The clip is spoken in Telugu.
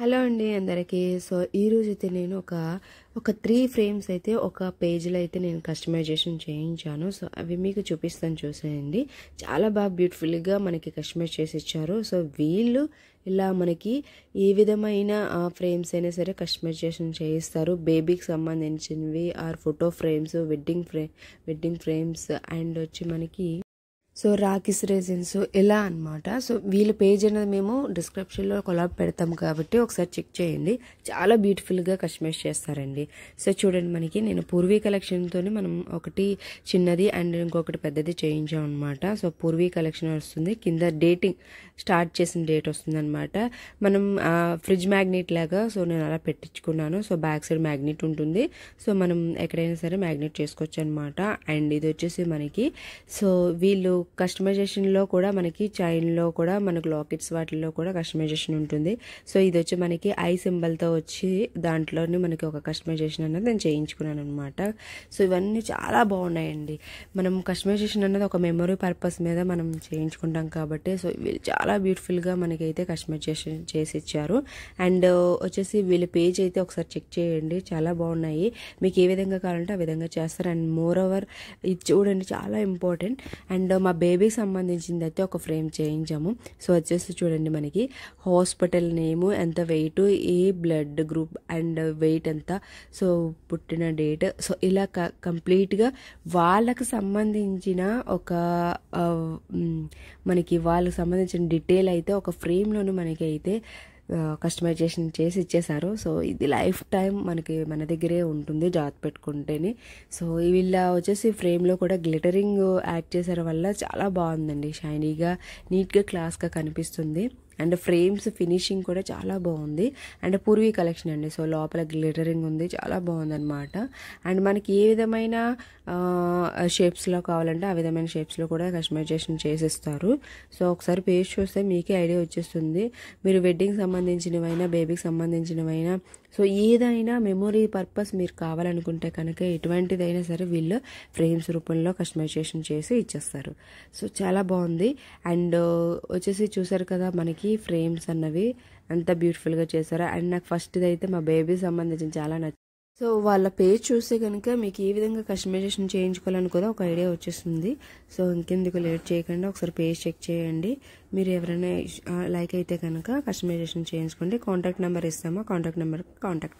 హలో అండి అందరికీ. సో ఈరోజైతే నేను ఒక 3 ఫ్రేమ్స్ అయితే ఒక పేజ్లో అయితే నేను కస్టమైజేషన్ చేయించాను. సో అవి మీకు చూపిస్తాను, చూసేయండి. చాలా బాగా బ్యూటిఫుల్గా మనకి కస్టమైజ్ చేసి ఇచ్చారు. సో వీళ్ళు ఇలా మనకి ఏ విధమైన ఫ్రేమ్స్ అయినా సరే కస్టమైజేషన్ చేయిస్తారు. బేబీకి సంబంధించినవి are photo frames, wedding frames and వచ్చి మనకి సో రాకీస్ రెజిన్స్ ఇలా అనమాట. సో వీళ్ళ పేజ్ అనేది మేము డిస్క్రిప్షన్లో కొలాబ్ పెడతాం కాబట్టి ఒకసారి చెక్ చేయండి. చాలా బ్యూటిఫుల్గా కస్టమైజ్ చేస్తారండి. సో చూడండి, మనకి నేను పూర్వీ కలెక్షన్తో మనం ఒకటి చిన్నది అండ్ ఇంకొకటి పెద్దది చేయించాం అనమాట. సో పూర్వీ కలెక్షన్ వస్తుంది, కింద డేటింగ్ స్టార్ట్ చేసిన డేట్ వస్తుంది అనమాట. మనం ఫ్రిడ్జ్ మ్యాగ్నెట్ లాగా సో నేను అలా పెట్టించుకున్నాను. సో బ్యాక్ సైడ్ మ్యాగ్నెట్ ఉంటుంది. సో మనం ఎక్కడైనా సరే మ్యాగ్నెట్ చేసుకోవచ్చు అనమాట. అండ్ ఇది వచ్చేసి మనకి సో వీళ్ళు కస్టమైజేషన్లో కూడా మనకి చైన్లో కూడా మనకు లాకెట్స్ వాటిల్లో కూడా కస్టమైజేషన్ ఉంటుంది. సో ఇది వచ్చి మనకి ఐ సింబల్తో వచ్చి దాంట్లోనే మనకి ఒక కస్టమైజేషన్ అన్నది నేను చేయించుకున్నాను అనమాట. సో ఇవన్నీ చాలా బాగున్నాయండి. మనం కస్టమైజేషన్ అన్నది ఒక మెమరీ పర్పస్ మీద మనం చేయించుకుంటాం కాబట్టి సో వీళ్ళు చాలా బ్యూటిఫుల్గా మనకైతే కస్టమైజేషన్ చేసి ఇచ్చారు. అండ్ వచ్చేసి వీళ్ళ పేజ్ అయితే ఒకసారి చెక్ చేయండి, చాలా బాగున్నాయి. మీకు ఏ విధంగా కావాలంటే ఆ విధంగా చేస్తారు. అండ్ మోర్ ఓవర్ ఇది చూడండి, చాలా ఇంపార్టెంట్. అండ్ మా బేబీకి సంబంధించింది అయితే ఒక ఫ్రేమ్ చేయించాము. సో వచ్చేసి చూడండి, మనకి హాస్పిటల్ నేము, ఎంత వెయిట్, ఏ బ్లడ్ గ్రూప్ అండ్ వెయిట్ ఎంత, సో పుట్టిన డేట్, సో ఇలా కంప్లీట్గా వాళ్ళకి సంబంధించిన వాళ్ళకి సంబంధించిన డీటెయిల్ అయితే ఒక ఫ్రేమ్లోనే మనకి అయితే కస్టమైజేషన్ చేసి ఇచ్చేసారు. సో ఇది లైఫ్ టైం మన దగ్గరే ఉంటుంది జాగ్రత్త పెట్టుకుంటేనే. సో వీళ్ళ వచ్చేసి ఫ్రేమ్లో కూడా గ్లిటరింగ్ యాడ్ చేసారు వల్ల చాలా బాగుందండి, షైనీగా నీట్గా క్లాస్గా కనిపిస్తుంది. అండ్ ఫ్రేమ్స్ ఫినిషింగ్ కూడా చాలా బాగుంది. అండ్ పూర్వీ కలెక్షన్ అండి, సో లోపల గ్లిటరింగ్ ఉంది, చాలా బాగుంది అనమాట. అండ్ మనకి ఏ విధమైన షేప్స్లో కావాలంటే ఆ విధమైన షేప్స్లో కూడా కస్టమైజేషన్ చేసిస్తారు. సో ఒకసారి పేజ్ చూస్తే మీకే ఐడియా వచ్చేస్తుంది. మీరు వెడ్డింగ్ సంబంధించినవైనా బేబీకి సంబంధించినవైనా సో ఏదైనా మెమొరీ పర్పస్ మీరు కావాలనుకుంటే కనుక ఎటువంటిదైనా సరే వీళ్ళు ఫ్రేమ్స్ రూపంలో కస్టమైజేషన్ చేసి ఇచ్చేస్తారు. సో చాలా బాగుంది. అండ్ వచ్చేసి చూసారు కదా, మనకి ఫ్రేమ్స్ అన్నవి అంత బ్యూటిఫుల్గా చేశారు. అండ్ నాకు ఫస్ట్ అయితే మా బేబీ సంబంధించిన చాలా నచ్చింది. సో వాళ్ళ పేజ్ చూస్తే కనుక మీకు ఏ విధంగా కస్టమైజేషన్ చేయించుకోవాలని కూడా ఒక ఐడియా వచ్చేస్తుంది. సో ఇంకెందుకు లేట్ చేయకుండా ఒకసారి పేజ్ చెక్ చేయండి. మీరు ఎవరైనా లైక్ అయితే కనుక కస్టమైజేషన్ చేయించుకోండి. కాంటాక్ట్ నెంబర్ ఇస్తామో కాంటాక్ట్ నెంబర్కి కాంటాక్ట్